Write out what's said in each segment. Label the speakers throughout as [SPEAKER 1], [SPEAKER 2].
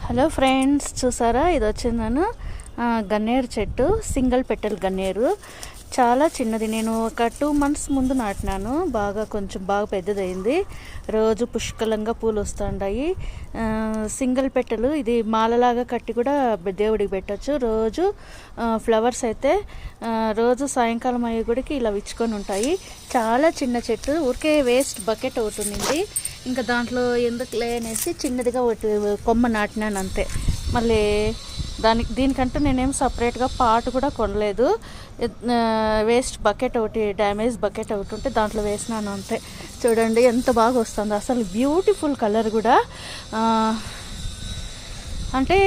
[SPEAKER 1] Hello friends, చూసారా ఇది వచ్చిందను గన్నేరు చెట్టు, సింగిల్ పెటల్ గన్నేరు. చాలా చిన్నది. నేను ఒక 2 months ముందు నాటినాను. కొంచెం బాగా పెద్దదైంది. రోజు పుష్కలంగా పూలు వస్తుంటాయి. సింగిల్ పెటలు ఇది మాలలాగా కట్టి కూడా దేవుడికి పెట్టచ్చు. రోజు ఫ్లవర్స్ అయితే రోజు సాయంకాలం అయ్యే గుడికి ఇలా విచ్చుకొని ఉంటాయి. చాలా చిన్న చెట్టు. ఊరికే వేస్ట్ బకెట్ ఒకటి ఉన్నింది. ఇంకా దాంట్లో ఎందుకు లేనేసి చిన్నదిగా ఒకటి కొమ్మ నాటినాను అంతే. మళ్ళీ దీనికంటే నేనేం సపరేట్గా పాటు కూడా కొనలేదు. వేస్ట్ బకెట్ ఒకటి, డ్యామేజ్ బకెట్ ఒకటి ఉంటే దాంట్లో వేసినాను అంతే. చూడండి ఎంత బాగా వస్తుంది. అసలు బ్యూటిఫుల్ కలర్ కూడా. అంటే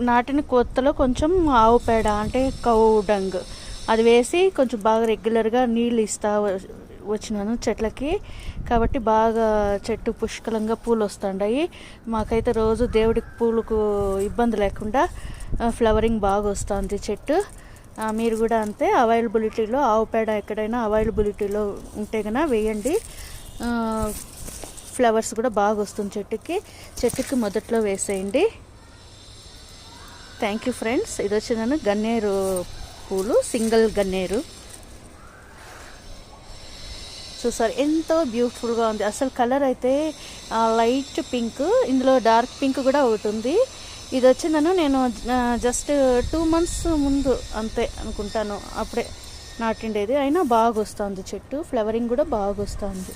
[SPEAKER 1] నాటిన కొత్తలో కొంచెం ఆవు పేడ అంటే కౌ డంగ్ అది వేసి కొంచెం బాగా రెగ్యులర్గా నీళ్ళు ఇస్తా వచ్చినాను చెట్లకి. కాబట్టి బాగా చెట్టు పుష్కలంగా పూలు వస్తుంటాయి. మాకైతే రోజు దేవుడికి పూలకు ఇబ్బంది లేకుండా ఫ్లవరింగ్ బాగా వస్తుంది చెట్టు. మీరు కూడా అంతే. అవైలబిలిటీలో ఆవు పేడ ఎక్కడైనా అవైలబిలిటీలో ఉంటే కన్నా వేయండి. ఫ్లవర్స్ కూడా బాగా వస్తుంది చెట్టుకి మొదట్లో వేసేయండి. Thank you friends. ఇది వచ్చిందని గన్నేరు పూలు, సింగిల్ గన్నేరు. చూసారు ఎంతో బ్యూటిఫుల్గా ఉంది. అసలు కలర్ అయితే లైట్ పింక్, ఇందులో డార్క్ పింక్ కూడా ఒకటి ఉంది. ఇది వచ్చిందను నేను జస్ట్ 2 months ముందు అంతే అనుకుంటాను, అప్పుడే నాటిండేది. అయినా బాగా వస్తుంది చెట్టు. ఫ్లవరింగ్ కూడా బాగా వస్తుంది.